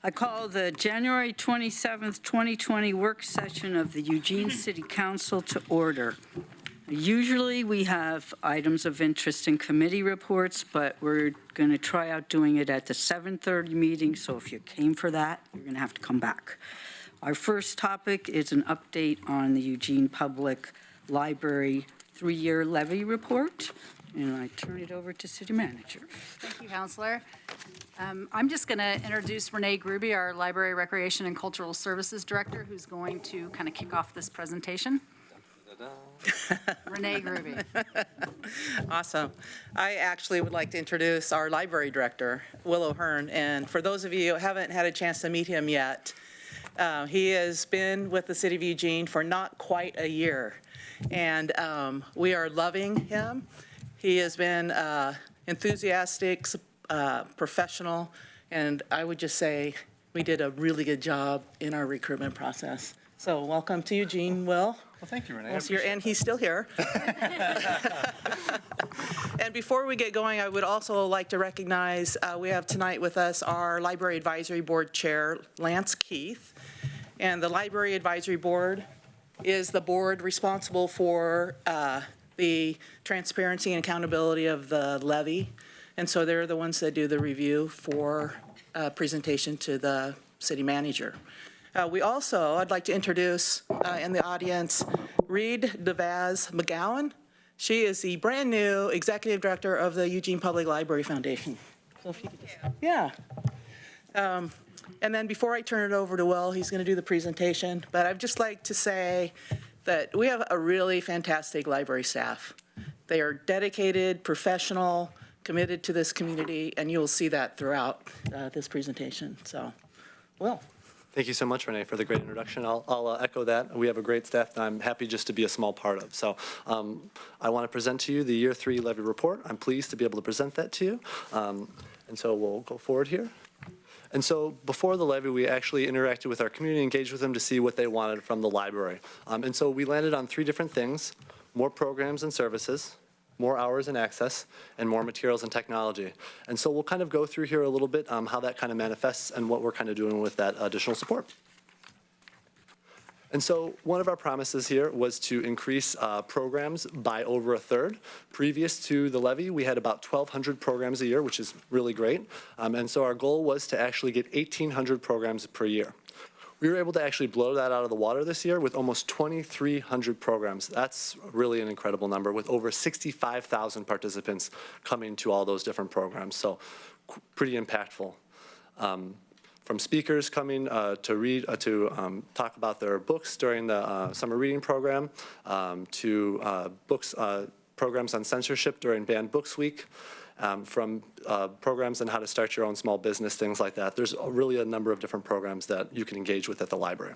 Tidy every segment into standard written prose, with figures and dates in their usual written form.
I call the January 27th, 2020 work session of the Eugene City Council to order. Usually we have items of interest in committee reports, but we're going to try out doing it at the 7:30 meeting, so if you came for that, you're going to have to come back. Our first topic is an update on the Eugene Public Library 3-year levy report, and I turn it over to City Manager. Thank you, Councilor. I'm just going to introduce Renee Gruby, our Library, Recreation, and Cultural Services Director, who's going to kind of kick off this presentation. Renee Gruby. Awesome. I actually would like to introduce our Library Director, Will O'Hearn, and for those of you who haven't had a chance to meet him yet, he has been with the City of Eugene for not quite a year, and we are loving him. He has been enthusiastic, professional, and I would just say we did a really good job in our recruitment process. So welcome to Eugene, Will. Well, thank you, Renee. And he's still here. And before we get going, I would also like to recognize we have tonight with us our Library Advisory Board Chair, Lance Keith. And the Library Advisory Board is the board responsible for the transparency and accountability of the levy. And so they're the ones that do the review for presentation to the city manager. I'd like to introduce in the audience, Reed DeVaz McGowan. She is the brand new Executive Director of the Eugene Public Library Foundation. So if you could just, yeah. And then before I turn it over to Will, he's going to do the presentation, but I'd just like to say that we have a really fantastic library staff. They are dedicated, professional, committed to this community, and you'll see that throughout this presentation. So, Will. Thank you so much, Renee, for the great introduction. I'll echo that. We have a great staff that I'm happy just to be a small part of. So I want to present to you the Year 3 Levy Report. I'm pleased to be able to present that to you. And so we'll go forward here. And so before the levy, we actually interacted with our community, engaged with them to see what they wanted from the library. And so we landed on 3 different things: more programs and services, more hours and access, and more materials and technology. And so we'll kind of go through here a little bit how that kind of manifests and what we're kind of doing with that additional support. And so one of our promises here was to increase programs by over a third. Previous to the levy, we had about 1,200 programs a year, which is really great. And so our goal was to actually get 1,800 programs per year. We were able to actually blow that out of the water this year with almost 2,300 programs. That's really an incredible number, with over 65,000 participants coming to all those different programs. So pretty impactful. From speakers coming to talk about their books during the summer reading program, to programs on censorship during Banned Books Week, from programs on how to start your own small business, things like that. There's really a number of different programs that you can engage with at the library.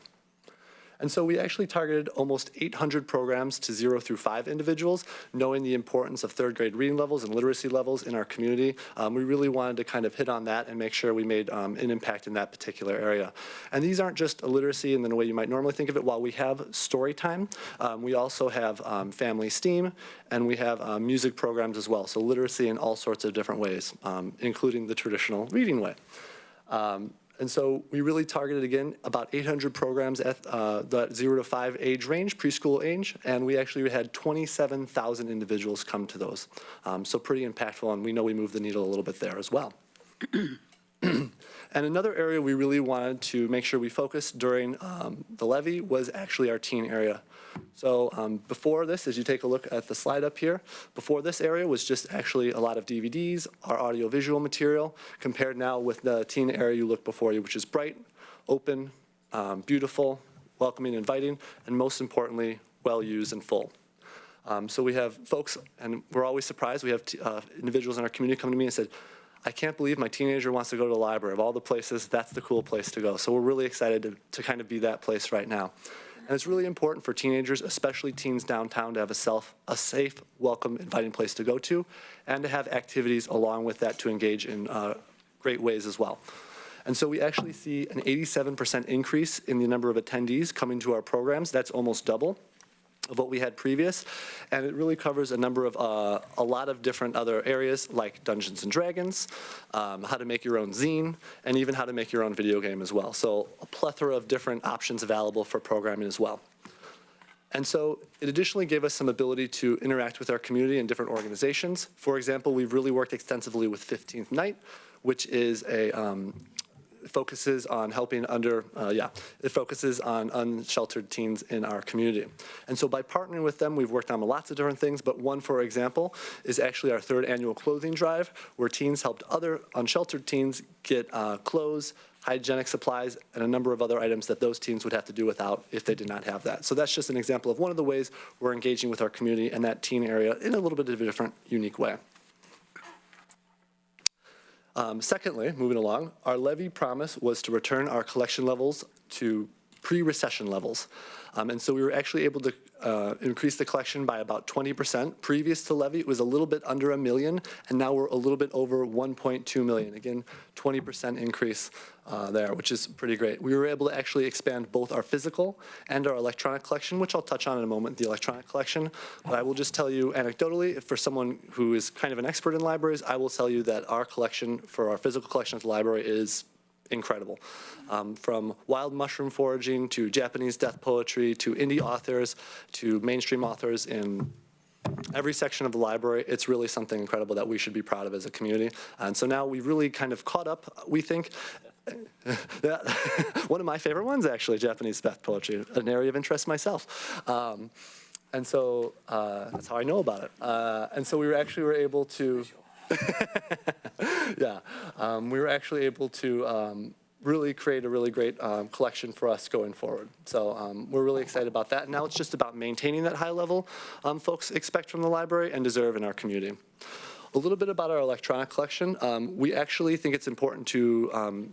And so we actually targeted almost 800 programs to 0 through 5 individuals, knowing the importance of 3rd grade reading levels and literacy levels in our community. We really wanted to kind of hit on that and make sure we made an impact in that particular area. And these aren't just literacy in the way you might normally think of it. While we have story time, we also have family STEAM, and we have music programs as well. So literacy in all sorts of different ways, including the traditional reading way. And so we really targeted, again, about 800 programs at the 0 to 5 age range, preschool age, and we actually had 27,000 individuals come to those. So pretty impactful, and we know we moved the needle a little bit there as well. And another area we really wanted to make sure we focused during the levy was actually our teen area. So before this, as you take a look at the slide up here, before this area was just actually a lot of DVDs, our audiovisual material, compared now with the teen area you look before you, which is bright, open, beautiful, welcoming, inviting, and most importantly, well-used and full. So we have folks, and we're always surprised, we have individuals in our community come to me and said, I can't believe my teenager wants to go to the library. Of all the places, that's the cool place to go. So we're really excited to kind of be that place right now. And it's really important for teenagers, especially teens downtown, to have a safe, welcome, inviting place to go to, and to have activities along with that to engage in great ways as well. And so we actually see an 87% increase in the number of attendees coming to our programs. That's almost double. of what we had previous, and it really covers a number of, a lot of different other areas like Dungeons and Dragons, how to make your own zine, and even how to make your own video game as well. So a plethora of different options available for programming as well. And so it additionally gave us some ability to interact with our community and different organizations. For example, we've really worked extensively with 15th Night, which is a, focuses on helping it focuses on unsheltered teens in our community. And so by partnering with them, we've worked on lots of different things, but one, for example, is actually our third annual clothing drive, where teens helped other unsheltered teens get clothes, hygienic supplies, and a number of other items that those teens would have to do without if they did not have that. So that's just an example of one of the ways we're engaging with our community and that teen area in a little bit of a different, unique way. Secondly, moving along, our levy promise was to return our collection levels to pre-recession levels. And so we were actually able to increase the collection by about 20%. Previous to levy, it was a little bit under $1 million, and now we're a little bit over 1.2 million. Again, 20% increase there, which is pretty great. We were able to actually expand both our physical and our electronic collection, which I'll touch on in a moment, the electronic collection. But I will just tell you anecdotally, for someone who is kind of an expert in libraries, I will tell you that our collection for our physical collection at the library is incredible. From wild mushroom foraging to Japanese death poetry to indie authors to mainstream authors in every section of the library, it's really something incredible that we should be proud of as a community. And so now we've really kind of caught up, we think. One of my favorite ones, actually, Japanese death poetry, an area of interest myself. And so that's how I know about it. And so we were able to we were actually able to really create a really great collection for us going forward. So we're really excited about that. Now it's just about maintaining that high level folks expect from the library and deserve in our community. A little bit about our electronic collection. We actually think it's important to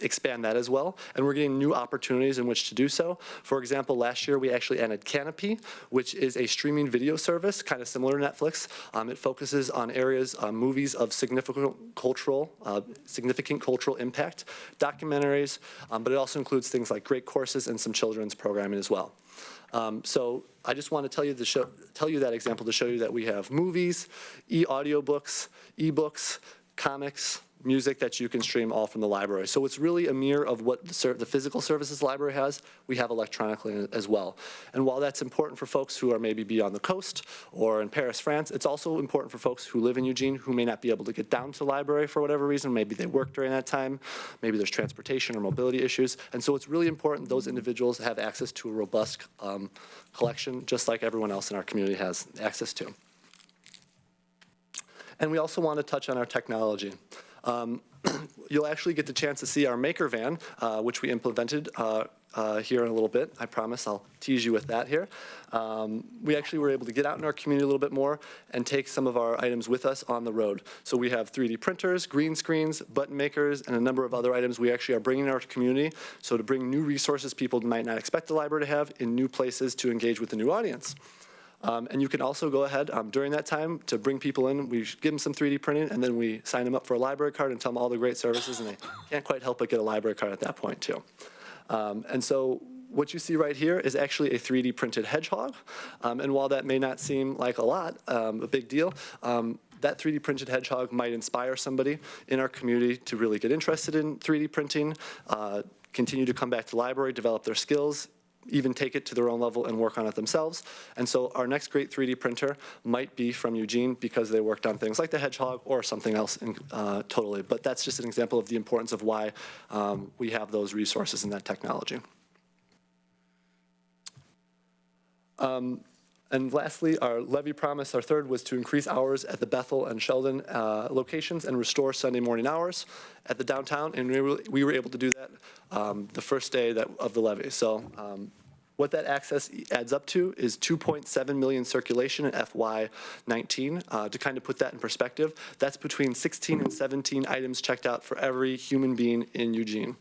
expand that as well, and we're getting new opportunities in which to do so. For example, last year we actually added Canopy, which is a streaming video service, kind of similar to Netflix. It focuses on areas, movies of significant cultural impact, documentaries, but it also includes things like great courses and some children's programming as well. So I just want to tell you that example to show you that we have movies, e-audiobooks, e-books, comics, music that you can stream all from the library. So it's really a mirror of what the physical services library has, we have electronically as well. And while that's important for folks who are maybe beyond the coast or in Paris, France, it's also important for folks who live in Eugene who may not be able to get down to the library for whatever reason. Maybe they work during that time, maybe there's transportation or mobility issues. And so it's really important those individuals have access to a robust collection, just like everyone else in our community has access to. And we also want to touch on our technology. You'll actually get the chance to see our maker van, which we implemented here in a little bit. I promise I'll tease you with that here. We actually were able to get out in our community a little bit more and take some of our items with us on the road. So we have 3D printers, green screens, button makers, and a number of other items we actually are bringing in our community. So to bring new resources people might not expect the library to have in new places to engage with the new audience. And you can also go ahead during that time to bring people in. We give them some 3D printing, and then we sign them up for a library card and tell them all the great services, and they can't quite help but get a library card at that point, too. And so what you see right here is actually a 3D printed hedgehog. And while that may not seem like a lot, a big deal, that 3D printed hedgehog might inspire somebody in our community to really get interested in 3D printing, continue to come back to the library, develop their skills, even take it to their own level and work on it themselves. And so our next great 3D printer might be from Eugene because they worked on things like the hedgehog or something else totally. But that's just an example of the importance of why we have those resources and that technology. And lastly, our levy promise, our third, was to increase hours at the Bethel and Sheldon locations and restore Sunday morning hours at the downtown. And we were able to do that the first day of the levy. So what that access adds up to is 2.7 million circulation in FY19. To kind of put that in perspective, that's between 16 and 17 items checked out for every human being in Eugene.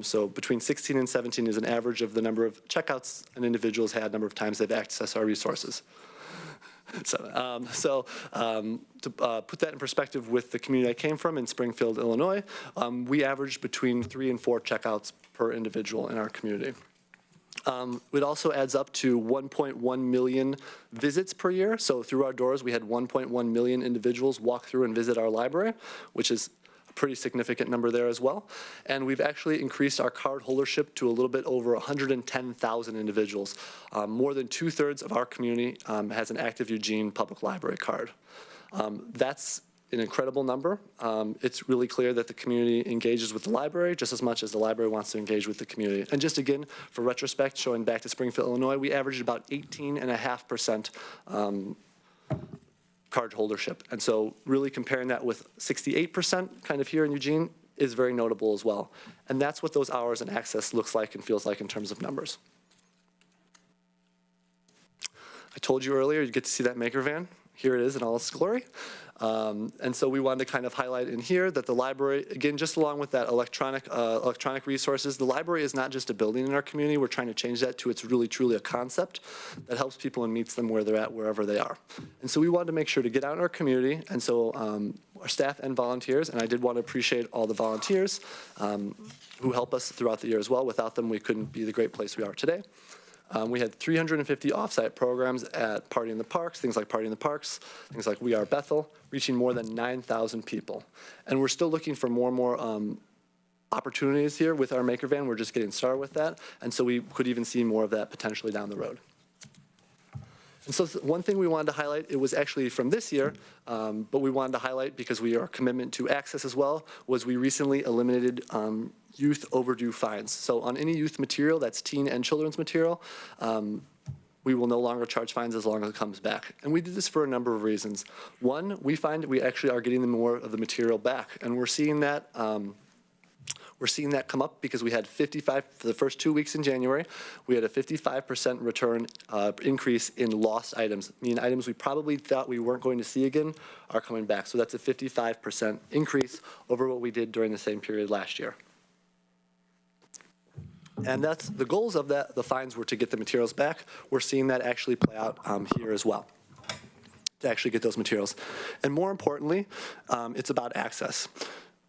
So between 16 and 17 is an average of the number of checkouts an individual's had, number of times they've accessed our resources. So to put that in perspective with the community I came from in Springfield, Illinois, we averaged between 3 and 4 checkouts per individual in our community. It also adds up to 1.1 million visits per year. So through our doors, we had 1.1 million individuals walk through and visit our library, which is a pretty significant number there as well. And we've actually increased our card holdership to a little bit over 110,000 individuals. More than 2/3 of our community has an active Eugene Public Library card. That's an incredible number. It's really clear that the community engages with the library just as much as the library wants to engage with the community. And just again, for retrospect, showing back to Springfield, Illinois, we averaged about 18.5% card holdership. And so really comparing that with 68% kind of here in Eugene is very notable as well. And that's what those hours and access looks like and feels like in terms of numbers. I told you earlier you'd get to see that maker van. Here it is in all its glory. And so we wanted to kind of highlight in here that the library, again, just along with that electronic resources, the library is not just a building in our community. We're trying to change that to it's really, truly a concept that helps people and meets them where they're at, wherever they are. And so we wanted to make sure to get out in our community. And so our staff and volunteers, and I did want to appreciate all the volunteers who help us throughout the year as well. Without them, we couldn't be the great place we are today. We had 350 offsite programs at Party in the Parks, things like Party in the Parks, things like We Are Bethel, reaching more than 9,000 people. And we're still looking for more and more opportunities here with our Maker Van. We're just getting started with that. And so we could even see more of that potentially down the road. And so one thing we wanted to highlight, it was actually from this year, but we wanted to highlight because we are commitment to access as well, was we recently eliminated youth overdue fines. So on any youth material, that's teen and children's material, we will no longer charge fines as long as it comes back. And we did this for a number of reasons. One, we find that we actually are getting more of the material back, and we're seeing that come up because we had 55, for the first 2 weeks in January, we had a 55% return increase in lost items, meaning items we probably thought we weren't going to see again are coming back. So that's a 55% increase over what we did during the same period last year. And that's the goals of that. The fines were to get the materials back. We're seeing that actually play out here as well, to actually get those materials. And more importantly, it's about access.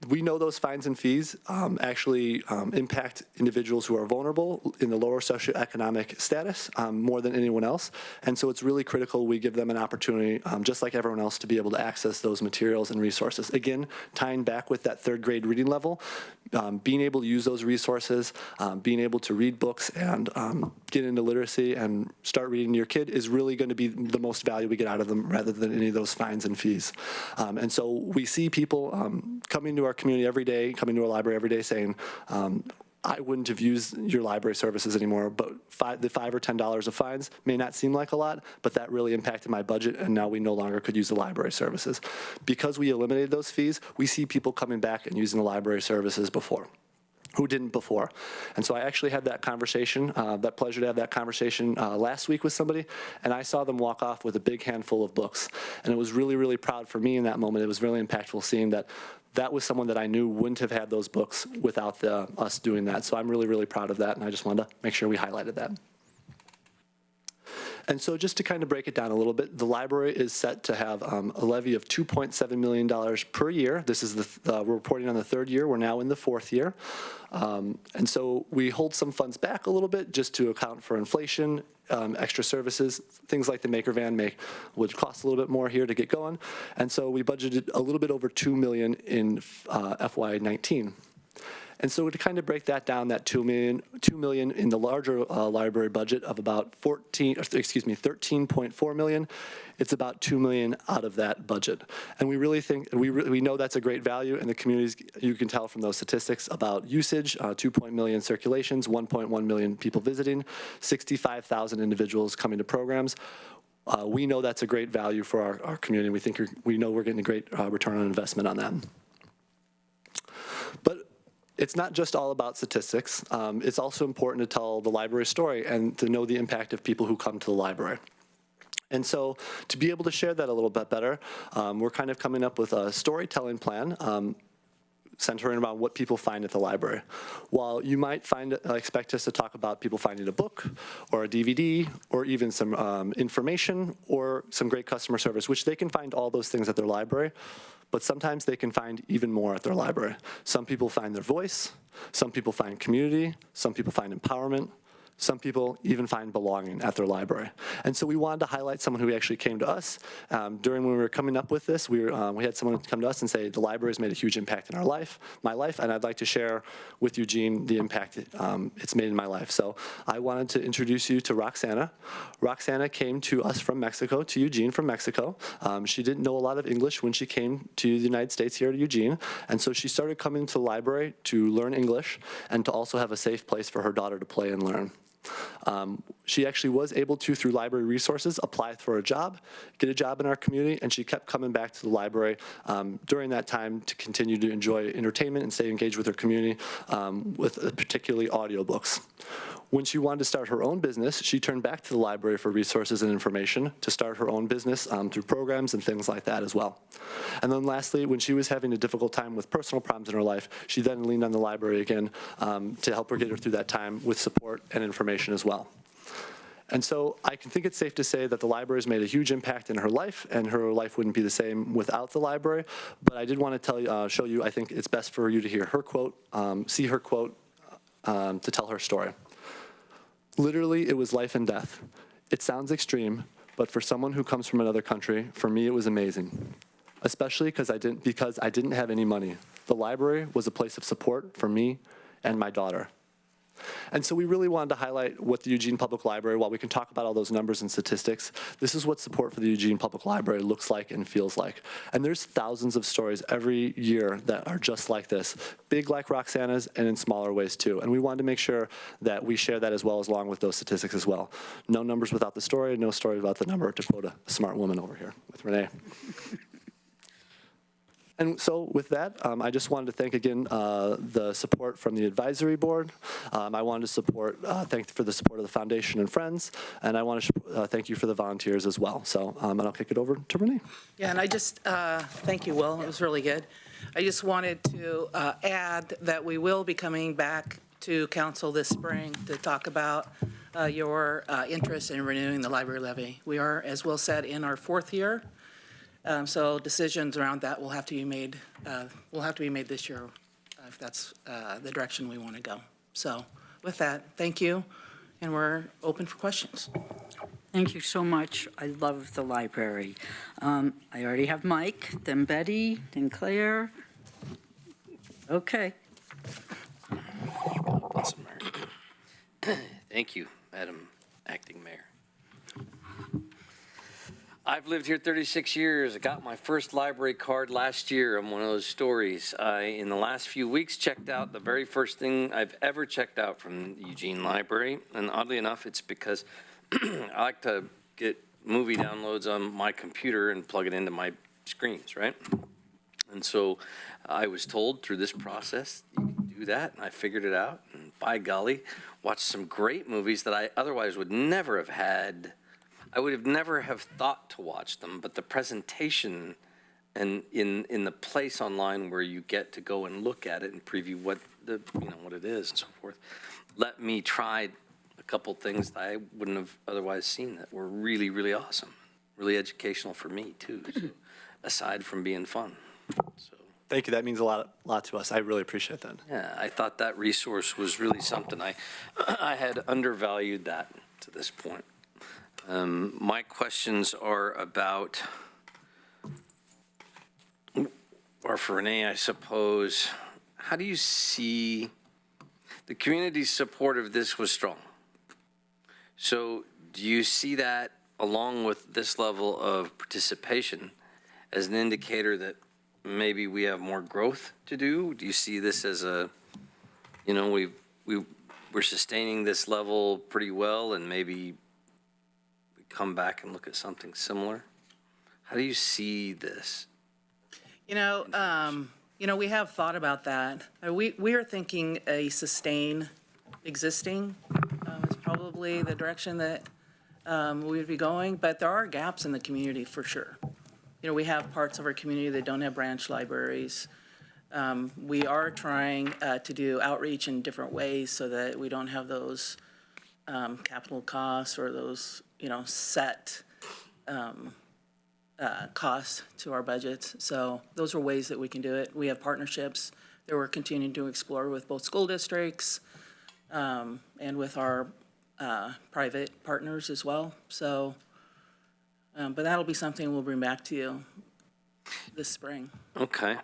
We know those fines and fees actually impact individuals who are vulnerable in the lower socioeconomic status more than anyone else. And so it's really critical we give them an opportunity, just like everyone else, to be able to access those materials and resources. Again, tying back with that 3rd grade reading level, being able to use those resources, being able to read books and get into literacy and start reading to your kid is really going to be the most value we get out of them rather than any of those fines and fees. And so we see people coming to our community every day, coming to our library every day saying, I wouldn't have used your library services anymore, but the $5 or $10 of fines may not seem like a lot, but that really impacted my budget, and now we no longer could use the library services. Because we eliminated those fees, we see people coming back and using the library services who didn't before. And so I actually had that conversation, that pleasure to have that conversation last week with somebody, and I saw them walk off with a big handful of books. And it was really, really proud for me in that moment. It was really impactful seeing that that was someone that I knew wouldn't have had those books without us doing that. So I'm really, really proud of that, and I just wanted to make sure we highlighted that. And so just to kind of break it down a little bit, the library is set to have a levy of $2.7 million per year. This is we're reporting on the 3rd year. We're now in the 4th year. And so we hold some funds back a little bit just to account for inflation, extra services, things like the Maker Van would cost a little bit more here to get going. And so we budgeted a little bit over $2 million in FY19. And so to kind of break that down, that $2 million in the larger library budget of about $13.4 million, it's about $2 million out of that budget. And we really think, we know that's a great value, and the communities, you can tell from those statistics about usage, 2.1 million circulations, 1.1 million people visiting, 65,000 individuals coming to programs. We know that's a great value for our community. We know we're getting a great return on investment on that. But it's not just all about statistics. It's also important to tell the library story and to know the impact of people who come to the library. And so to be able to share that a little bit better, we're kind of coming up with a storytelling plan centering around what people find at the library. While you might expect us to talk about people finding a book or a DVD or even some information or some great customer service, which they can find all those things at their library, but sometimes they can find even more at their library. Some people find their voice, some people find community, some people find empowerment, Some people even find belonging at their library. And so we wanted to highlight someone who actually came to us. During when we were coming up with this, we had someone come to us and say, the library has made a huge impact in my life, and I'd like to share with Eugene the impact it's made in my life. So I wanted to introduce you to Roxana. Roxana came to us from Mexico, to Eugene from Mexico. She didn't know a lot of English when she came to the United States here to Eugene, and so she started coming to the library to learn English and to also have a safe place for her daughter to play and learn. She actually was able to, through library resources, apply for a job, get a job in our community, and she kept coming back to the library during that time to continue to enjoy entertainment and stay engaged with her community, with particularly audiobooks. When she wanted to start her own business, she turned back to the library for resources and information to start her own business through programs and things like that as well. And then lastly, when she was having a difficult time with personal problems in her life, she then leaned on the library again to help her get her through that time with support and information as well. And so I can think it's safe to say that the library has made a huge impact in her life, and her life wouldn't be the same without the library. But I did want to show you, I think it's best for you to hear her quote, see her quote, to tell her story. Literally, it was life and death. It sounds extreme, but for someone who comes from another country, for me it was amazing. Especially because I didn't have any money. The library was a place of support for me and my daughter. And so we really wanted to highlight what the Eugene Public Library, while we can talk about all those numbers and statistics, this is what support for the Eugene Public Library looks like and feels like. And there's thousands of stories every year that are just like this, big like Roxana's and in smaller ways too. And we wanted to make sure that we share that as well, as along with those statistics as well. No numbers without the story, no story without the number, to quote a smart woman over here with Renee. And so with that, I just wanted to thank again the support from the advisory board. I wanted to thank for the support of the foundation and friends, and I want to thank you for the volunteers as well. So, and I'll kick it over to Renee. Yeah, and I just, thank you, Will, it was really good. I just wanted to add that we will be coming back to council this spring to talk about your interest in renewing the library levy. We are, as Will said, in our 4th year. So decisions around that will have to be made. This year, if that's the direction we want to go. So, with that, thank you, and we're open for questions. Thank you so much. I love the library. I already have Mike, then Betty, then Claire. Okay. Awesome, Mayor. Thank you, Madam Acting Mayor. I've lived here 36 years. I got my first library card last year. I'm one of those stories. I, in the last few weeks, checked out the very first thing I've ever checked out from the Eugene Library. And oddly enough, it's because I like to get movie downloads on my computer and plug it into my screens, right? And so I was told through this process, you can do that. And I figured it out. And by golly, watched some great movies that I otherwise would never have had. I would have never have thought to watch them, but the presentation and in the place online where you get to go and look at it and preview what what it is and so forth, let me try a couple things that I wouldn't have otherwise seen that were really, really awesome, really educational for me too. So, aside from being fun. So. Thank you. That means a lot to us. I really appreciate that. Yeah, I thought that resource was really something. I had undervalued that to this point. My questions are about, or for Renee, I suppose, how do you see the community's support of this was strong? So do you see that along with this level of participation as an indicator that maybe we have more growth to do? Do you see this as a, we're sustaining this level pretty well and maybe come back and look at something similar? How do you see this? We have thought about that. We are thinking a sustain existing is probably the direction that we would be going, but there are gaps in the community for sure. We have parts of our community that don't have branch libraries. We are trying to do outreach in different ways so that we don't have those capital costs or those set costs to our budgets. So those are ways that we can do it. We have partnerships that we're continuing to explore with both school districts and with our private partners as well. So, but that'll be something we'll bring back to you this spring. Okay.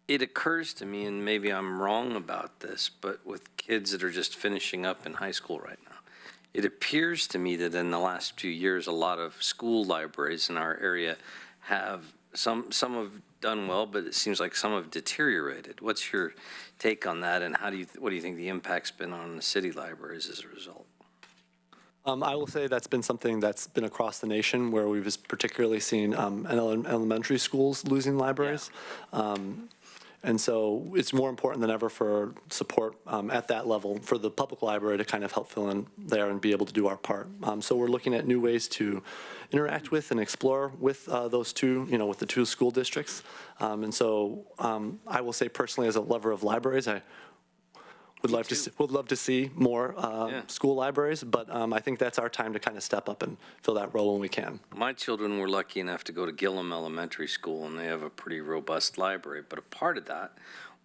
It occurs to me, and maybe I'm wrong about this, but with kids that are just finishing up in high school right now, it appears to me that in the last few years, a lot of school libraries in our area have, some have done well, but it seems like some have deteriorated. What's your take on that, and what do you think the impact's been on the city libraries as a result? I will say that's been something that's been across the nation, where we've particularly seen elementary schools losing libraries. And so it's more important than ever for support at that level for the public library to kind of help fill in there and be able to do our part. So we're looking at new ways to interact with and explore with those two, with the two school districts. And so I will say personally, as a lover of libraries, I would love to see more school libraries, but I think that's our time to kind of step up and fill that role when we can. My children were lucky enough to go to Gillum Elementary School, and they have a pretty robust library, but a part of that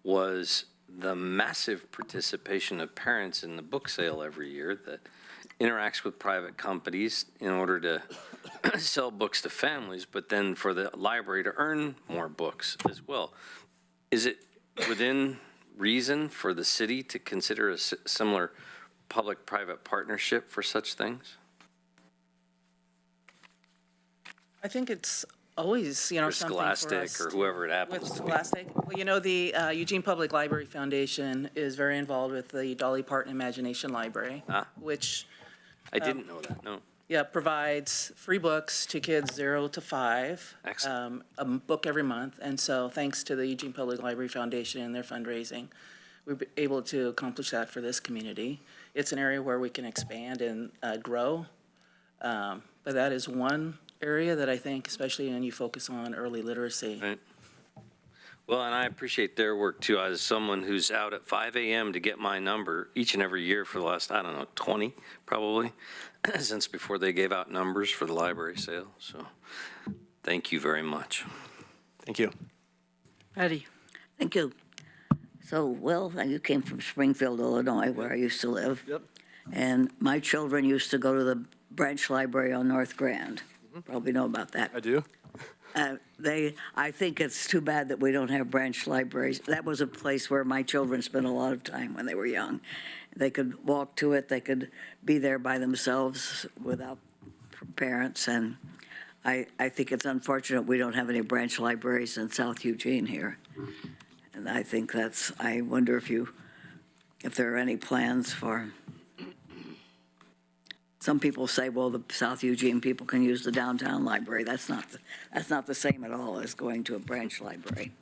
was the massive participation of parents in the book sale every year that interacts with private companies in order to sell books to families, but then for the library to earn more books as well. Is it within reason for the city to consider a similar public-private partnership for such things? I think it's always, something for us. Scholastic or whoever it happens With to be. Scholastic. Well, the Eugene Public Library Foundation is very involved with the Dolly Parton Imagination Library, which I didn't know that, no. provides free books to kids 0 to 5. Excellent. A book every month. And so thanks to the Eugene Public Library Foundation and their fundraising, we've been able to accomplish that for this community. It's an area where we can expand and grow. But that is one area that I think, especially when you focus on early literacy. Right. Well, and I appreciate their work too. As someone who's out at 5 a.m. to get my number each and every year for the last, 20 probably, since before they gave out numbers for the library sale. So thank you very much. Thank you. Betty? Thank you. So, Will, you came from Springfield, Illinois, where I used to live. Yep. And my children used to go to the branch library on North Grand. Probably know about that. I do. I think it's too bad that we don't have branch libraries. That was a place where my children spent a lot of time when they were young. They could walk to it, they could be there by themselves without parents, and I think it's unfortunate we don't have any branch libraries in South Eugene here. And I think I wonder if there are any plans for. Some people say, well, the South Eugene people can use the downtown library. That's not the same at all as going to a branch library.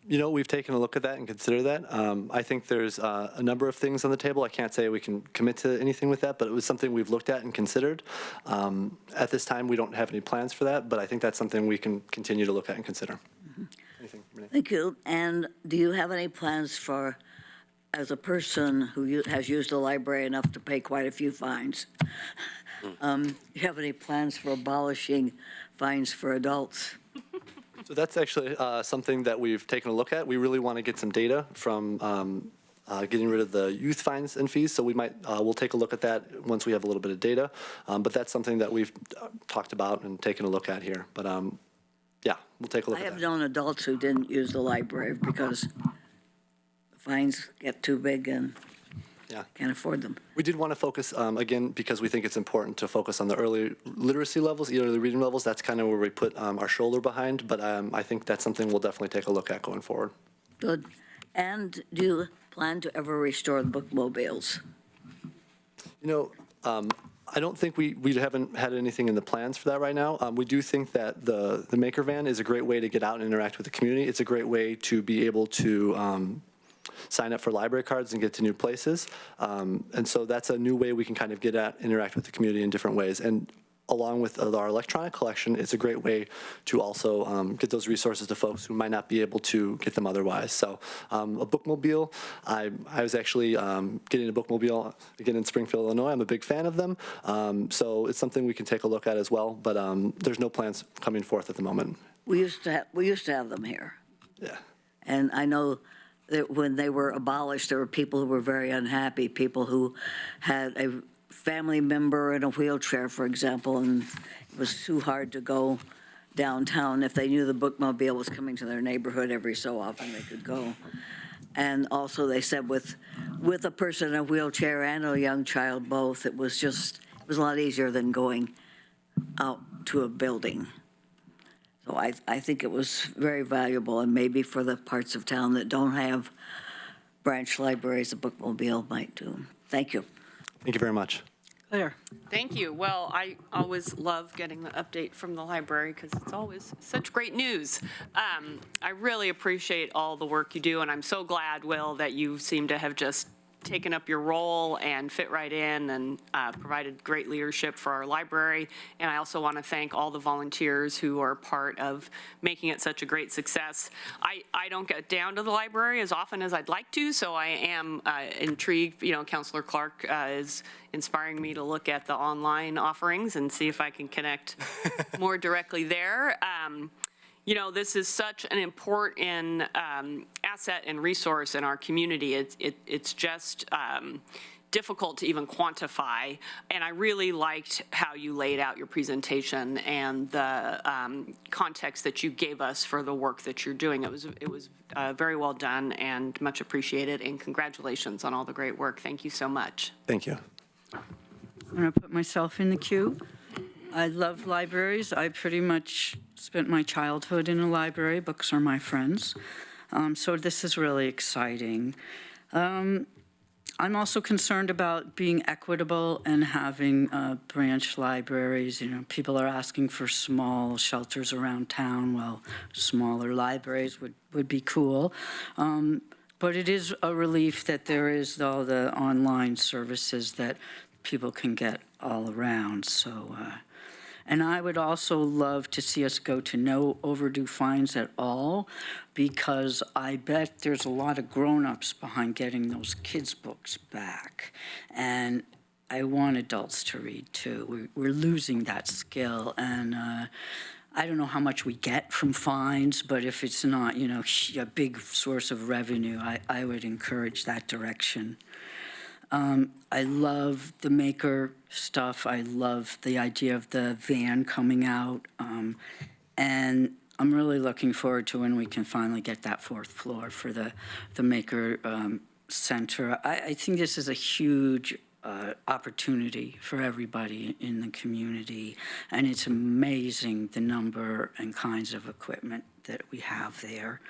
We've taken a look at that and considered that. I think there's a number of things on the table. I can't say we can commit to anything with that, but it was something we've looked at and considered. At this time, we don't have any plans for that, but I think that's something we can continue to look at and consider. Mm-hmm. Anything, Renee? Thank you. And do you have any plans for, as a person who has used the library enough to pay quite a few fines, do you have any plans for abolishing fines for adults? So that's actually something that we've taken a look at. We really want to get some data from getting rid of the youth fines and fees. So we'll take a look at that once we have a little bit of data. But that's something that we've talked about and taken a look at here. But yeah, we'll take a look I at that. have known adults who didn't use the library because the fines get too big and can't afford them. We did want to focus, again, because we think it's important to focus on the early literacy levels, early reading levels. That's kind of where we put our shoulder behind, but I think that's something we'll definitely take a look at going forward. Good. And do you plan to ever restore the bookmobiles? I don't think we haven't had anything in the plans for that right now. We do think that the Maker Van is a great way to get out and interact with the community. It's a great way to be able to sign up for library cards and get to new places. And so that's a new way we can kind of interact with the community in different ways. And along with our electronic collection, it's a great way to also get those resources to folks who might not be able to get them otherwise. So a bookmobile, I was actually getting a bookmobile again in Springfield, Illinois. I'm a big fan of them. So it's something we can take a look at as well, but there's no plans coming forth at the moment. We used to have them here. Yeah. And I know that when they were abolished, there were people who were very unhappy, people who had a family member in a wheelchair, for example, and it was too hard to go downtown. If they knew the bookmobile was coming to their neighborhood every so often, they could go. And also, they said with a person in a wheelchair and a young child both, it was a lot easier than going out to a building. So I think it was very valuable, and maybe for the parts of town that don't have branch libraries, a bookmobile might do. Thank you. Thank you very much. Claire? Thank you. Well, I always love getting the update from the library because it's always such great news. I really appreciate all the work you do, and I'm so glad, Will, that you seem to have just taken up your role and fit right in and provided great leadership for our library. And I also want to thank all the volunteers who are part of making it such a great success. I don't get down to the library as often as I'd like to, so I am intrigued. You know, Councilor Clark is inspiring me to look at the online offerings and see if I can connect more directly there. You know, this is such an important asset and resource in our community. It's just difficult to even quantify. And I really liked how you laid out your presentation and the context that you gave us for the work that you're doing. It was very well done and much appreciated. And congratulations on all the great work. Thank you so much. Thank you. I'm going to put myself in the queue. I love libraries. I pretty much spent my childhood in a library. Books are my friends. So this is really exciting. I'm also concerned about being equitable and having branch libraries. You know, people are asking for small shelters around town. Well, smaller libraries would be cool. But it is a relief that there is all the online services that people can get all around. So, and I would also love to see us go to no overdue fines at all, because I bet there's a lot of grown-ups behind getting those kids' books back. And I want adults to read too. We're losing that skill, and I don't know how much we get from fines, but if it's not, you know, a big source of revenue, I would encourage that direction. I love the maker stuff. I love the idea of the van coming out. And I'm really looking forward to when we can finally get that fourth floor for the maker center. I think this is a huge opportunity for everybody in the community. And it's amazing the number and kinds of equipment that we have there.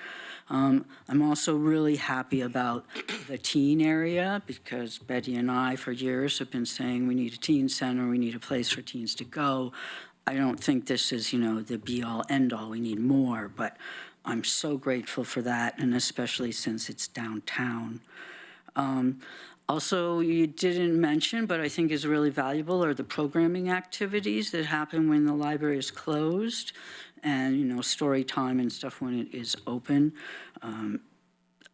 I'm also really happy about the teen area, because Betty and I for years have been saying we need a teen center, we need a place for teens to go. I don't think this is, you know, the be-all, end-all. We need more, but I'm so grateful for that, and especially since it's downtown. Also, you didn't mention, but I think is really valuable, are the programming activities that happen when the library is closed, and, you know, story time and stuff when it is open.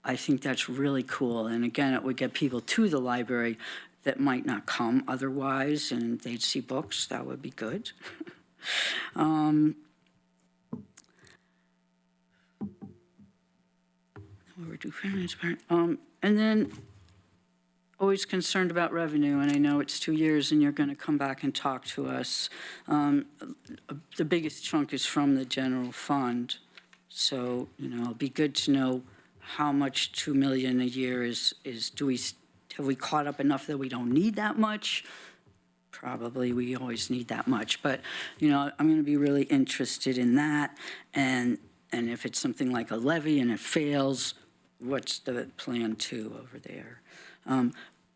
I think that's really cool. And again, it would get people to the library that might not come otherwise, and they'd see books. That would be good. And then always concerned about revenue, and I know it's 2 years and you're going to come back and talk to us. The biggest chunk is from the general fund. So, you know, it'd be good to know how much $2 million a year is have we caught up enough that we don't need that much? Probably we always need that much, but, you know, I'm going to be really interested in that. And if it's something like a levy and it fails, what's the plan two over there?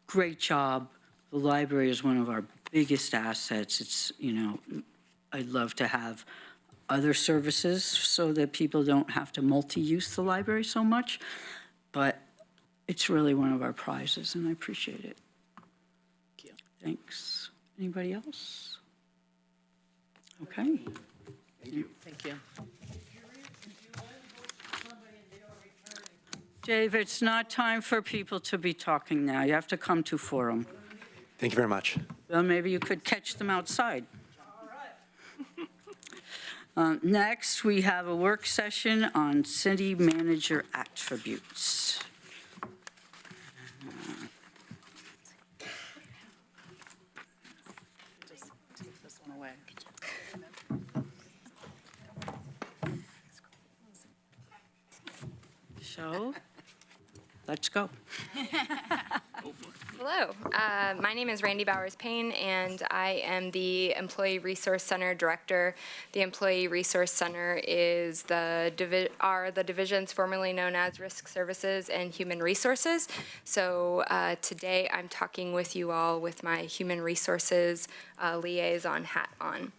Great job. The library is one of our biggest assets. It's, you know, I'd love to have other services so that people don't have to multi-use the library so much, but it's really one of our prizes, and I appreciate it. Thank you. Thanks. Anybody else? Okay. Thank you. Thank you. Dave, it's not time for people to be talking now. You have to come to forum. Thank you very much. Well, maybe you could catch them outside. Next, we have a work session on city manager attributes. So, let's go. Hello, my name is Randy Bowers-Payne, and I am the Employee Resource Center Director. The Employee Resource Center is the divisions formerly known as Risk Services and Human Resources. So today I'm talking with you all with my Human Resources liaison hat on.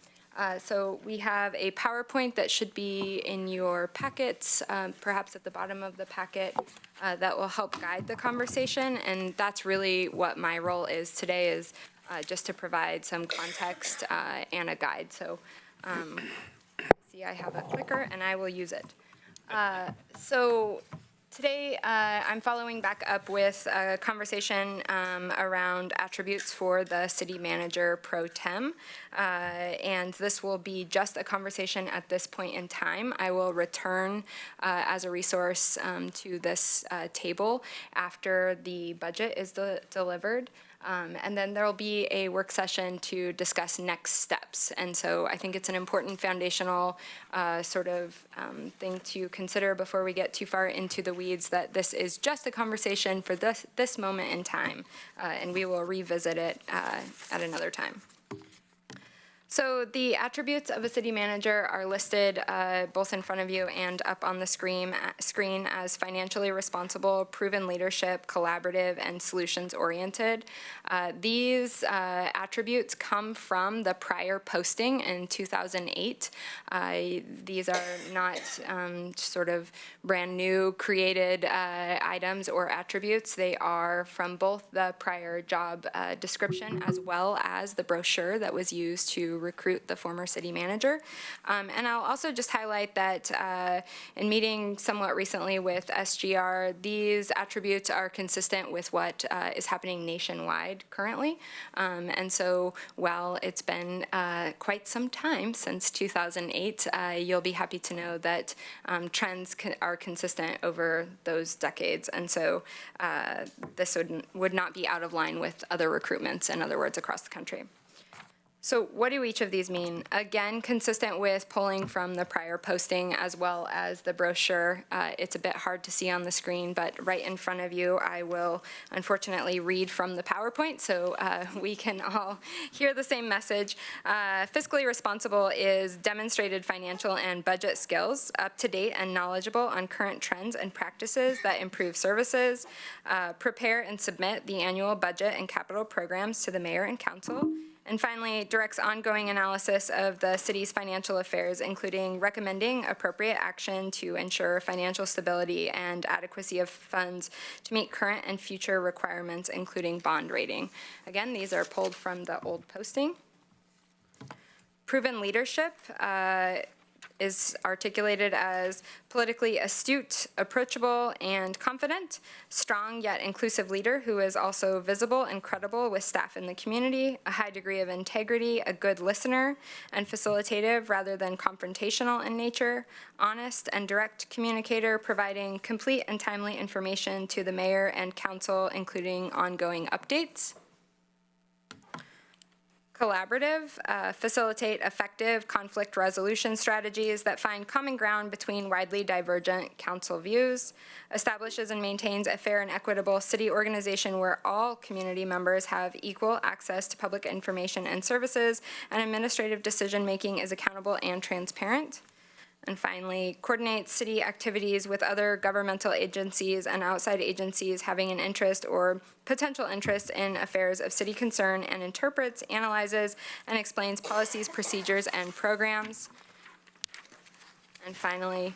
So we have a PowerPoint that should be in your packets, perhaps at the bottom of the packet, that will help guide the conversation. And that's really what my role is today, is just to provide some context and a guide. So see, I have a clicker and I will use it. So today, I'm following back up with a conversation around attributes for the city manager pro tem. And this will be just a conversation at this point in time. I will return as a resource to this table after the budget is delivered. And then there will be a work session to discuss next steps. And so I think it's an important foundational thing to consider before we get too far into the weeds, that this is just a conversation for this moment in time, and we will revisit it at another time. So the attributes of a city manager are listed both in front of you and up on the screen as financially responsible, proven leadership, collaborative, and solutions-oriented. These attributes come from the prior posting in 2008. These are not sort of brand new created items or attributes. They are from both the prior job description as well as the brochure that was used to recruit the former city manager. And I'll also just highlight that in meeting somewhat recently with SGR, these attributes are consistent with what is happening nationwide currently. And so while it's been quite some time since 2008, you'll be happy to know that trends are consistent over those decades. And so this would not be out of line with other recruitments, in other words, across the country. So what do each of these mean? Again, consistent with polling from the prior posting as well as the brochure. It's a bit hard to see on the screen, but right in front of you, I will unfortunately read from the PowerPoint so we can all hear the same message. Fiscally responsible is demonstrated financial and budget skills, up to date and knowledgeable on current trends and practices that improve services, prepare and submit the annual budget and capital programs to the mayor and council. And finally, directs ongoing analysis of the city's financial affairs, including recommending appropriate action to ensure financial stability and adequacy of funds to meet current and future requirements, including bond rating. Again, these are pulled from the old posting. Proven leadership is articulated as politically astute, approachable, and confident, strong yet inclusive leader who is also visible and credible with staff in the community, a high degree of integrity, a good listener, and facilitative rather than confrontational in nature, honest and direct communicator, providing complete and timely information to the mayor and council, including ongoing updates. Collaborative, facilitate effective conflict resolution strategies that find common ground between widely divergent council views, establishes and maintains a fair and equitable city organization where all community members have equal access to public information and services, and administrative decision-making is accountable and transparent. And finally, coordinates city activities with other governmental agencies and outside agencies having an interest or potential interest in affairs of city concern, and interprets, analyzes, and explains policies, procedures, and programs. And finally,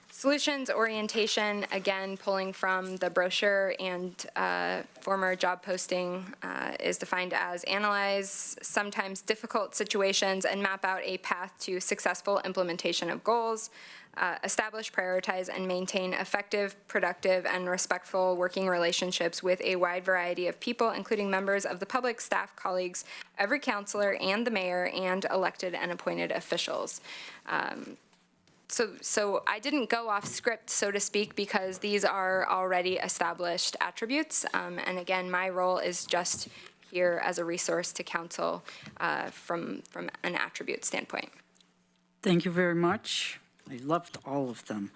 solutions orientation, again, pulling from the brochure and former job posting, is defined as analyze sometimes difficult situations and map out a path to successful implementation of goals, establish, prioritize, and maintain effective, productive, and respectful working relationships with a wide variety of people, including members of the public, staff, colleagues, every councilor, and the mayor, and elected and appointed officials. So I didn't go off script, so to speak, because these are already established attributes. And again, my role is just here as a resource to council from an attribute standpoint. Thank you very much. I loved all of them.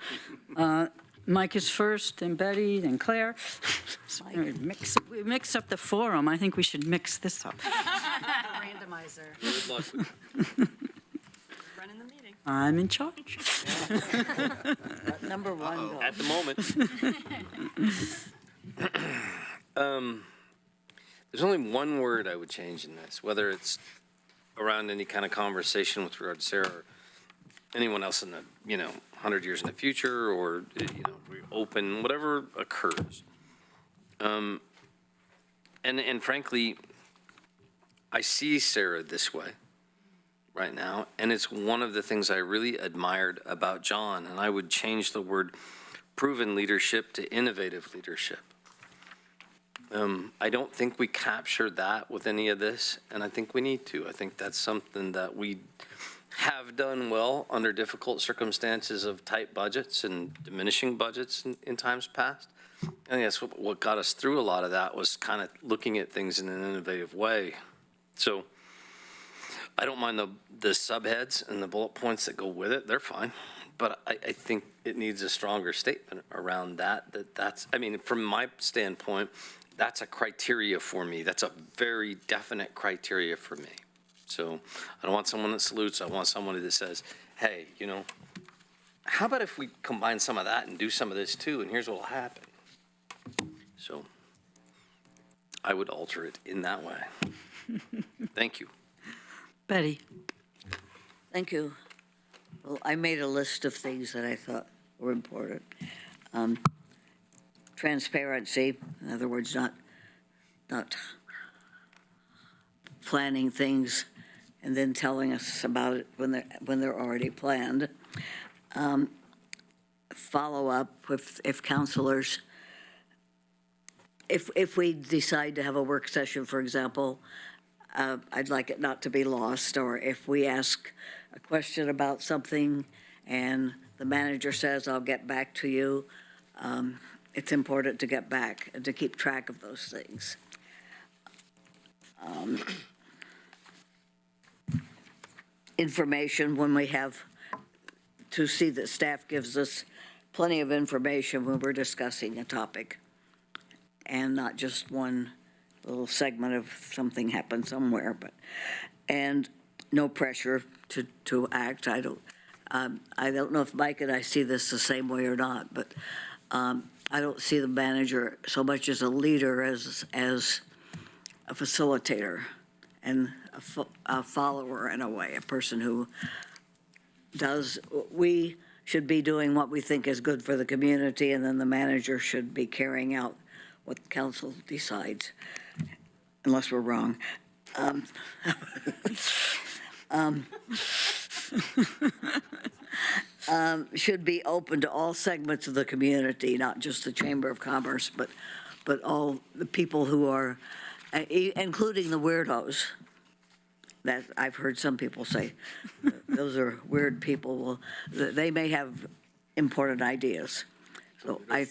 Mike is first, then Betty, then Claire. We mix up the forum. I think we should mix this up. Randomizer. Good luck with Running the meeting. I'm in charge. Number one goes. at the moment. There's only one word I would change in this, whether it's around any kind of conversation with regard to Sarah or anyone else in the, 100 years in the future, or, we open, whatever occurs. And frankly, I see Sarah this way right now, and it's one of the things I really admired about John, and I would change the word proven leadership to innovative leadership. I don't think we captured that with any of this, and I think we need to. I think that's something that we have done well under difficult circumstances of tight budgets and diminishing budgets in times past. I think that's what got us through a lot of that, was kind of looking at things in an innovative way. So I don't mind the subheads and the bullet points that go with it. They're fine. But I think it needs a stronger statement around that's, from my standpoint, that's a criteria for me. That's a very definite criteria for me. So I don't want someone that salutes. I want somebody that says, hey, how about if we combine some of that and do some of this too, and here's what will happen. So I would alter it in that way. Thank you. Betty? Thank you. Well, I made a list of things that I thought were important. Transparency, in other words, not planning things and then telling us about it when they're already planned. Follow up if counselors, if we decide to have a work session, for example, I'd like it not to be lost, or if we ask a question about something and the manager says, I'll get back to you, it's important to get back and to keep track of those things. Information, when we have to see that staff gives us plenty of information when we're discussing a topic, and not just one little segment of something happened somewhere, and no pressure to act. I don't know if Mike and I see this the same way or not, but I don't see the manager so much as a leader as a facilitator and a follower in a way, a person who we should be doing what we think is good for the community, and then the manager should be carrying out what the council decides, unless we're wrong. Should be open to all segments of the community, not just the Chamber of Commerce, but all the people who are, including the weirdos. That I've heard some people say, those are weird people. Well, they may have important ideas. So I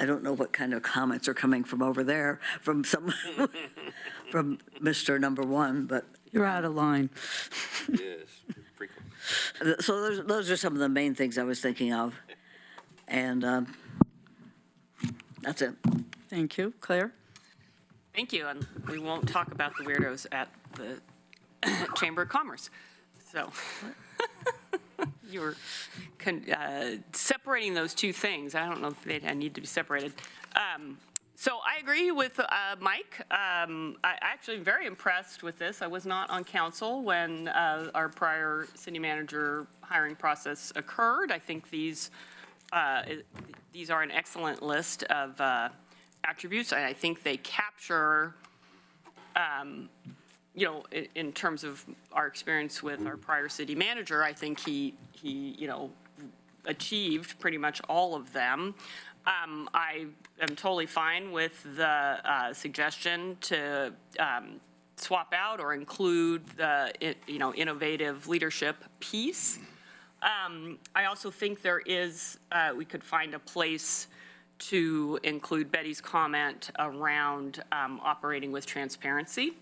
don't know what kind of comments are coming from over there, from Mr. Number One, but. You're out of line. Yes, frequent. So those are some of the main things I was thinking of. And that's it. Thank you. Claire? Thank you, and we won't talk about the weirdos at the Chamber of Commerce. So you're separating those two things. I don't know if they need to be separated. So I agree with Mike. I actually am very impressed with this. I was not on council when our prior city manager hiring process occurred. I think these are an excellent list of attributes, and I think they capture, in terms of our experience with our prior city manager, I think he achieved pretty much all of them. I am totally fine with the suggestion to swap out or include the, innovative leadership piece. I also think there is, we could find a place to include Betty's comment around operating with transparency.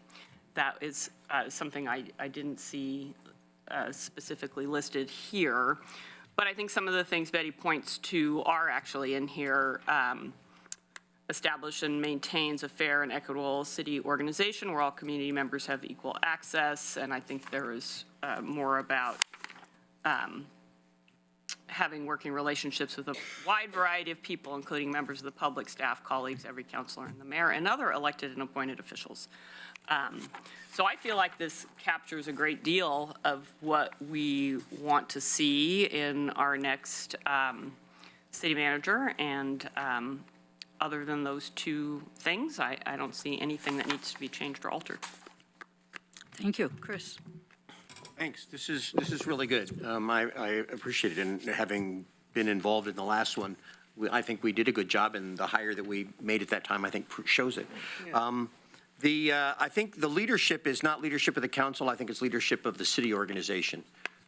That is something I didn't see specifically listed here. But I think some of the things Betty points to are actually in here. Establish and maintains a fair and equitable city organization where all community members have equal access. And I think there is more about having working relationships with a wide variety of people, including members of the public, staff, colleagues, every counselor, and the mayor, and other elected and appointed officials. So I feel like this captures a great deal of what we want to see in our next city manager. And other than those two things, I don't see anything that needs to be changed or altered. Thank you. Chris? Thanks. This is really good. I appreciate it. And having been involved in the last one, I think we did a good job, and the hire that we made at that time, I think, shows it. Yeah. I think the leadership is not leadership of the council. I think it's leadership of the city organization.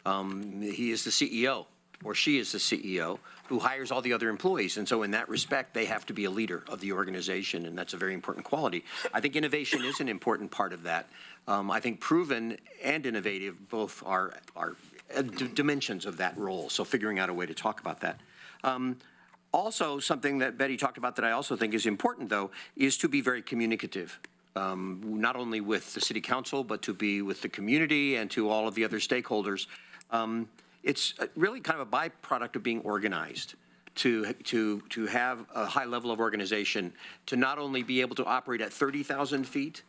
He is the CEO, or she is the CEO, who hires all the other employees. And so in that respect, they have to be a leader of the organization, and that's a very important quality. I think innovation is an important part of that. I think proven and innovative both are dimensions of that role, so figuring out a way to talk about that. Also, something that Betty talked about that I also think is important, though, is to be very communicative. Not only with the city council, but to be with the community and to all of the other stakeholders. It's really kind of a byproduct of being organized to have a high level of organization, to not only be able to operate at 30,000 feet,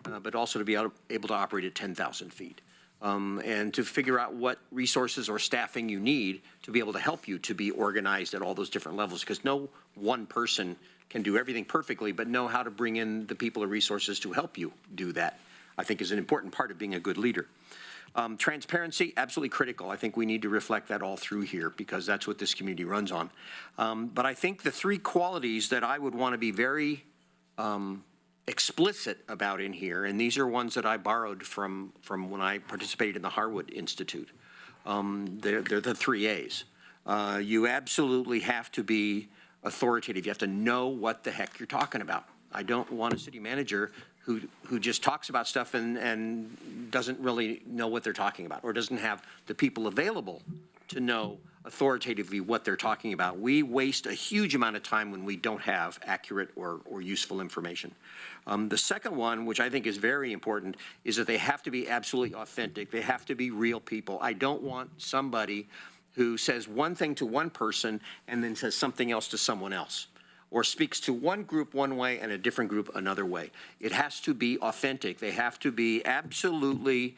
but also to be able to operate at 10,000 feet. And to figure out what resources or staffing you need to be able to help you to be organized at all those different levels, because no one person can do everything perfectly, but know how to bring in the people or resources to help you do that, I think is an important part of being a good leader. Transparency, absolutely critical. I think we need to reflect that all through here because that's what this community runs on. But I think the three qualities that I would want to be very explicit about in here, and these are ones that I borrowed from when I participated in the Harwood Institute. They're the 3 A's. You absolutely have to be authoritative. You have to know what the heck you're talking about. I don't want a city manager who just talks about stuff and doesn't really know what they're talking about, or doesn't have the people available to know authoritatively what they're talking about. We waste a huge amount of time when we don't have accurate or useful information. The second one, which I think is very important, is that they have to be absolutely authentic. They have to be real people. I don't want somebody who says one thing to one person and then says something else to someone else, or speaks to one group one way and a different group another way. It has to be authentic. They have to be absolutely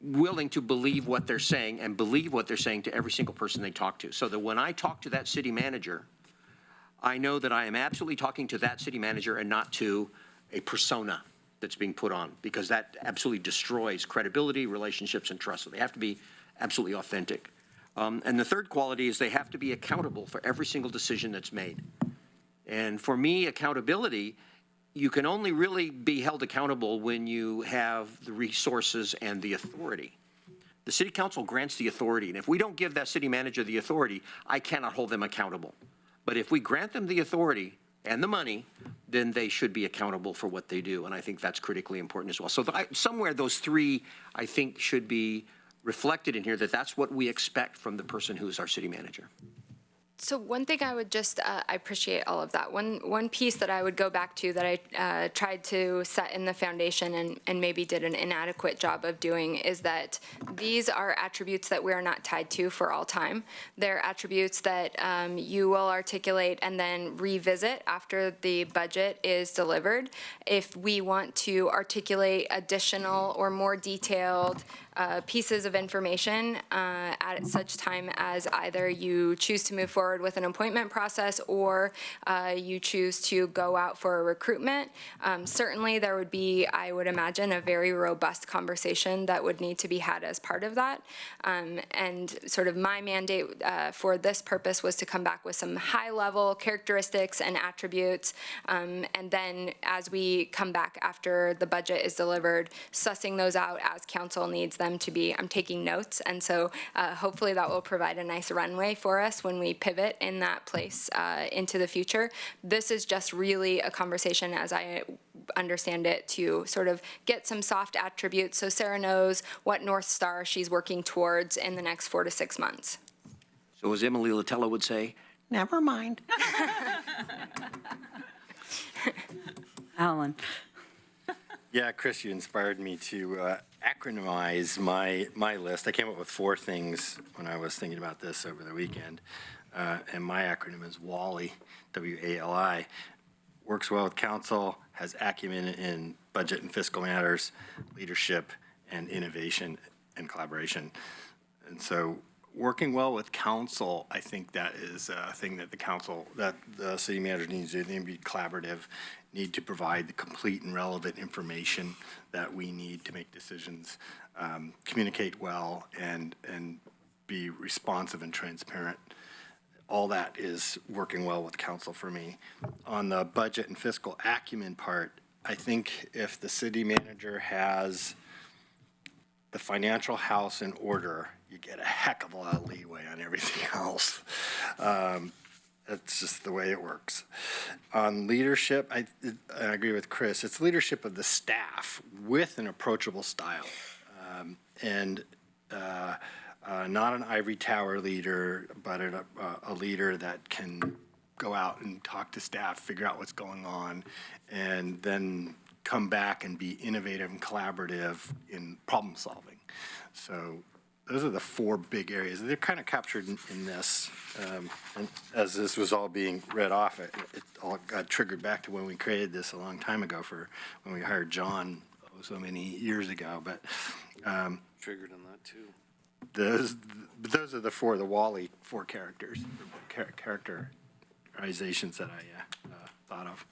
willing to believe what they're saying and believe what they're saying to every single person they talk to. So that when I talk to that city manager, I know that I am absolutely talking to that city manager and not to a persona that's being put on, because that absolutely destroys credibility, relationships, and trust. So they have to be absolutely authentic. And the third quality is they have to be accountable for every single decision that's made. And for me, accountability, you can only really be held accountable when you have the resources and the authority. The city council grants the authority, and if we don't give that city manager the authority, I cannot hold them accountable. But if we grant them the authority and the money, then they should be accountable for what they do, and I think that's critically important as well. So somewhere those three, I think, should be reflected in here, that's what we expect from the person who is our city manager. So one thing I would just, I appreciate all of that. One piece that I would go back to that I tried to set in the foundation and maybe did an inadequate job of doing is that these are attributes that we are not tied to for all time. They're attributes that you will articulate and then revisit after the budget is delivered. If we want to articulate additional or more detailed pieces of information at such time as either you choose to move forward with an appointment process or you choose to go out for a recruitment. Certainly there would be, I would imagine, a very robust conversation that would need to be had as part of that. And sort of my mandate for this purpose was to come back with some high-level characteristics and attributes, and then as we come back after the budget is delivered, sussing those out as council needs them to be. I'm taking notes, and so hopefully that will provide a nice runway for us when we pivot in that place into the future. This is just really a conversation, as I understand it to sort of get some soft attributes so Sarah knows what North Star she's working towards in the next 4 to 6 months. So as Emily Latella would say, never mind. Alan? Yeah, Chris, you inspired me to acronymize my list. I came up with 4 things when I was thinking about this over the weekend. And my acronym is WALI, W-A-L-I. Works well with council, has acumen in budget and fiscal matters, leadership, and innovation and collaboration. And so working well with council, I think that is a thing that the city manager needs to do. They need to be collaborative, need to provide the complete and relevant information that we need to make decisions, communicate well, and be responsive and transparent. All that is working well with council for me. On the budget and fiscal acumen part, I think if the city manager has the financial house in order, you get a heck of a lot of leeway on everything else. That's just the way it works. On leadership, I agree with Chris. It's leadership of the staff with an approachable style. Not an ivory tower leader, but a leader that can go out and talk to staff, figure out what's going on, and then come back and be innovative and collaborative in problem solving. So those are the 4 big areas. They're kind of captured in this. And as this was all being read off, it all got triggered back to when we created this a long time ago when we hired John so many years ago. But Triggered on that, too. those are the 4 characters, characterizations that I thought of.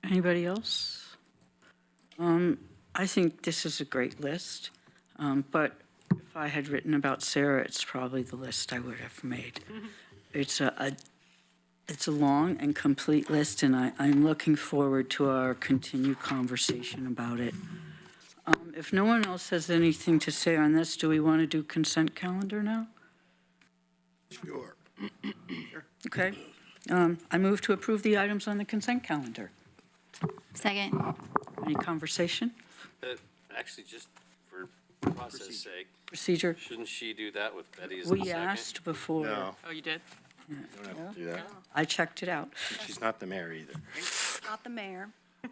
Anybody else? I think this is a great list, but if I had written about Sarah, it's probably the list I would have made. It's a long and complete list, and I'm looking forward to our continued conversation about it. If no one else has anything to say on this, do we want to do consent calendar now? Sure. Okay. I move to approve the items on the consent calendar. Second. Any conversation? Actually, just for process sake, Procedure? shouldn't she do that with Betty as the We second? asked before. No, Oh, you did? you don't have to do that. I checked it out. She's not the mayor either. Not the mayor.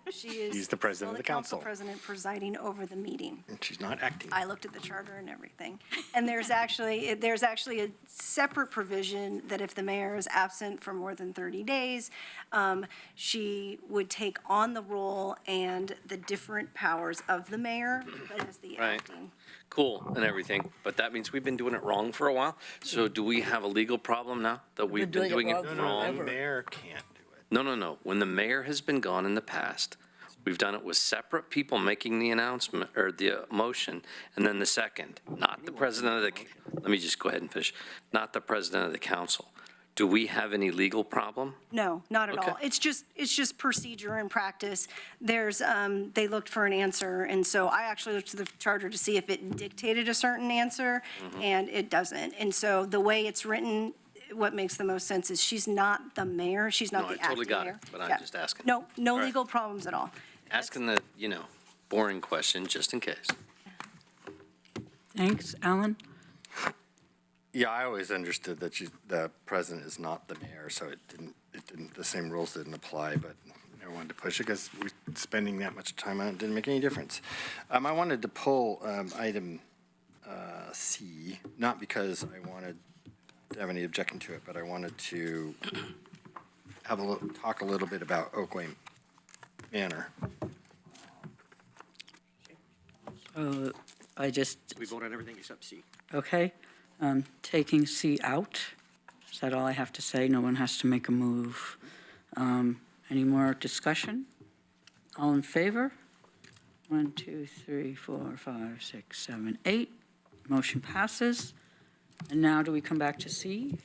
She is. He's the president of the council. President presiding over the meeting. And she's not acting. I looked at the charter and everything. And there's actually a separate provision that if the mayor is absent for more than 30 days, she would take on the role and the different powers of the mayor, but as the Right. acting. Cool and everything, but that means we've been doing it wrong for a while. So do we have a legal problem now that we've been doing it wrong No, wrong? the mayor can't do it. No. When the mayor has been gone in the past, we've done it with separate people making the announcement or the motion, and then the second, not the president of the, let me just go ahead and finish, not the president of the council. Do we have any legal problem? No, not at all. Okay. It's just procedure and practice. They looked for an answer, and so I actually looked to the charter to see if it dictated a certain answer, and it doesn't. And so the way it's written, what makes the most sense is she's not the mayor, she's not No, the I acting totally got it, mayor. but I'm Yeah. just asking. No All right. legal problems at all. Asking the, boring question, just in case. Thanks. Alan? Yeah, I always understood that the president is not the mayor, so the same rules didn't apply, but I wanted to push it because we're spending that much time on it, didn't make any difference. I wanted to pull item C, not because I wanted to have any objection to it, but I wanted to talk a little bit about Oakway Manor. We vote on everything except C. Okay. Taking C out. Is that all I have to say? No one has to make a move. Any more discussion? All in favor? 1, 2, 3, 4, 5, 6, 7, 8. Motion passes. And now do we come back to C?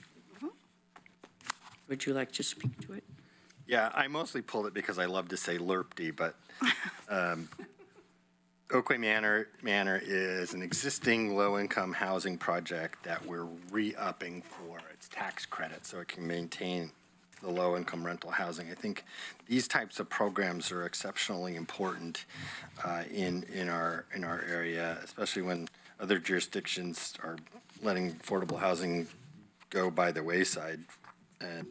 Would you like to speak to it? Yeah, I mostly pulled it because I love to say LERPD, but Oakway Manor is an existing low-income housing project that we're re-upping for its tax credit so it can maintain the low-income rental housing. I think these types of programs are exceptionally important in our area, especially when other jurisdictions are letting affordable housing go by the wayside. And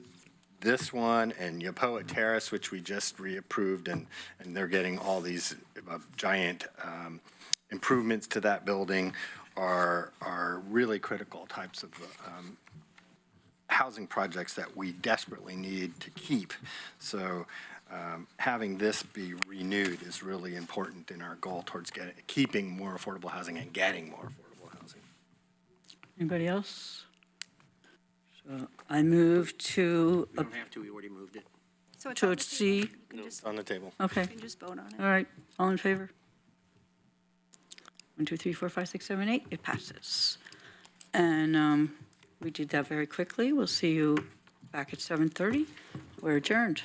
this one and Yapoa Terrace, which we just reapproved, and they're getting all these giant improvements to that building, are really critical types of housing projects that we desperately need to keep. So having this be renewed is really important in our goal towards keeping more affordable housing and getting more affordable housing. Anybody else? So I move to, We don't have to, we already moved it. So it's So on the it's table. C. You can just, On the table. Okay, you can just vote on it. all right, all in favor? 1, 2, 3, 4, 5, 6, 7, 8, it passes. And we did that very quickly. We'll see you back at 7:30. We're adjourned.